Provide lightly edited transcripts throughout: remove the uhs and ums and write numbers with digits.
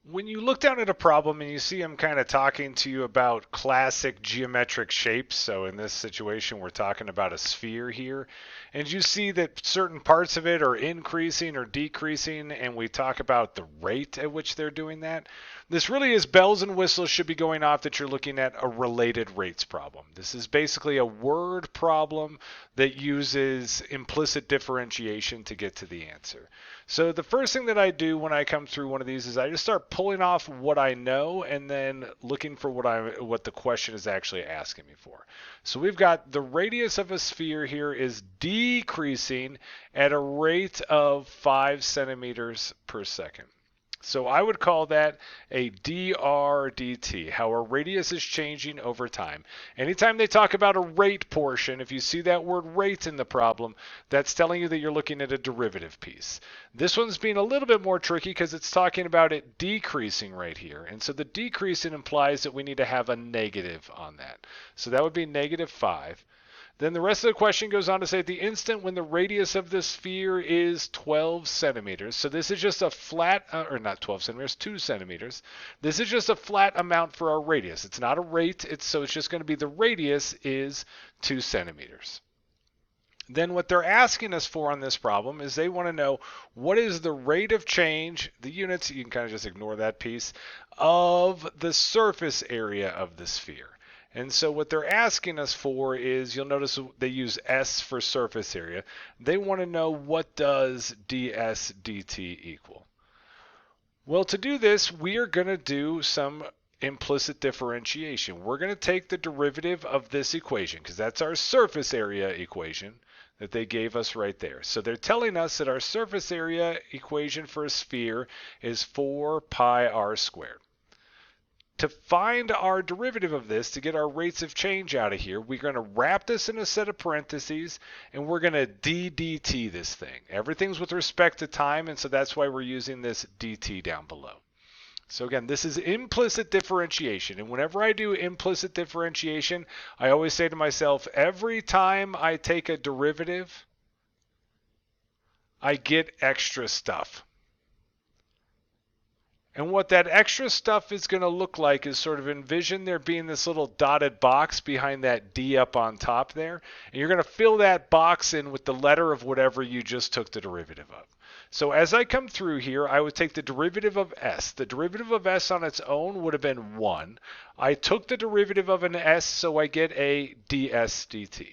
When you look down at a problem and you see I'm kind of talking to you about classic geometric shapes, so in this situation we're talking about a sphere here, and you see that certain parts of it are increasing or decreasing, and we talk about the rate at which they're doing that, this really is bells and whistles should be going off that you're looking at a related rates problem. This is basically a word problem that uses implicit differentiation to get to the answer. So the first thing that I do when I come through one of these is I just start pulling off what I know and then looking for what the question is actually asking me for. So we've got the radius of a sphere here is decreasing at a rate of 5 centimeters per second. So I would call that a dr dt, how a radius is changing over time. Anytime they talk about a rate portion, if you see that word rate in the problem, that's telling you that you're looking at a derivative piece. This one's being a little bit more tricky because it's talking about it decreasing right here. And so the decreasing implies that we need to have a negative on that. So that would be negative 5. Then the rest of the question goes on to say at the instant when the radius of the sphere is 12 centimeters. So this is just a flat, or not 12 centimeters, 2 centimeters. This is just a flat amount for our radius. It's not a rate, so it's just going to be the radius is 2 centimeters. Then what they're asking us for on this problem is they want to know what is the rate of change, the units, you can kind of just ignore that piece, of the surface area of the sphere. And so what they're asking us for is, you'll notice they use S for surface area. They want to know what does ds dt equal. Well, to do this, we are going to do some implicit differentiation. We're going to take the derivative of this equation, because that's our surface area equation that they gave us right there. So they're telling us that our surface area equation for a sphere is 4 pi r squared. To find our derivative of this, to get our rates of change out of here, we're going to wrap this in a set of parentheses, and we're going to dt this thing. Everything's with respect to time, and so that's why we're using this dt down below. So again, this is implicit differentiation, and whenever I do implicit differentiation, I always say to myself, every time I take a derivative, I get extra stuff. And what that extra stuff is going to look like is sort of envision there being this little dotted box behind that D up on top there. And you're going to fill that box in with the letter of whatever you just took the derivative of. So as I come through here, I would take the derivative of S. The derivative of S on its own would have been 1. I took the derivative of an S, so I get a ds dt.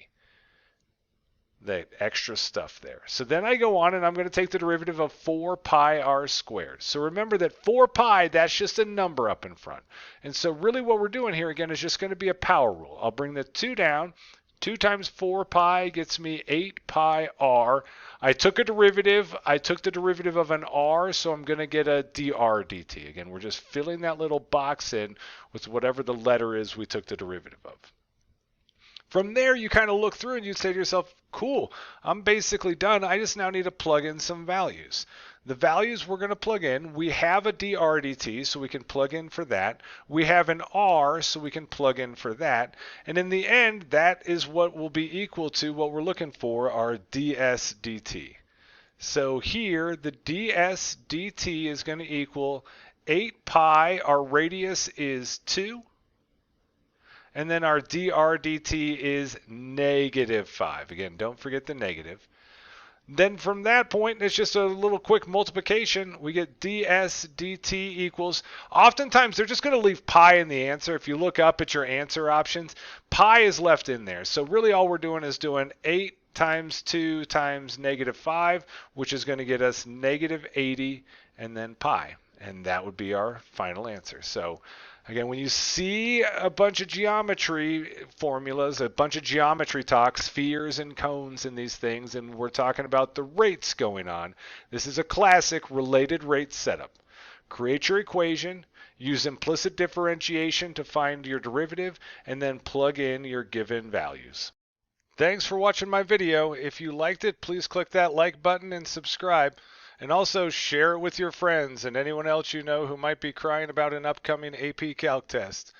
That extra stuff there. So then I go on and I'm going to take the derivative of 4 pi r squared. So remember that 4 pi, that's just a number up in front. And so really what we're doing here again is just going to be a power rule. I'll bring the 2 down. 2 times 4 pi gets me 8 pi r. I took a derivative. I took the derivative of an r, so I'm going to get a dr dt. Again, we're just filling that little box in with whatever the letter is we took the derivative of. From there, you kind of look through and you say to yourself, cool, I'm basically done. I just now need to plug in some values. The values we're going to plug in, we have a dr dt, so we can plug in for that. We have an r, so we can plug in for that. And in the end, that is what will be equal to what we're looking for, our ds dt. So here, the ds dt is going to equal 8 pi, our radius is 2. And then our dr dt is negative 5. Again, don't forget the negative. Then from that point, it's just a little quick multiplication. We get ds dt equals, oftentimes they're just going to leave pi in the answer. If you look up at your answer options, pi is left in there. So really all we're doing is doing 8 times 2 times negative 5, which is going to get us negative 80 and then pi. And that would be our final answer. So again, when you see a bunch of geometry formulas, a bunch of geometry talk, spheres and cones and these things, and we're talking about the rates going on, this is a classic related rate setup. Create your equation, use implicit differentiation to find your derivative, and then plug in your given values. Thanks for watching my video. If you liked it, please click that like button and subscribe. And also share it with your friends and anyone else you know who might be crying about an upcoming AP Calc test.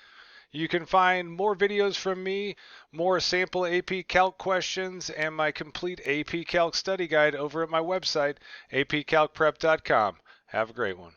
You can find more videos from me, more sample AP Calc questions, and my complete AP Calc study guide over at my website, apcalcprep.com. Have a great one.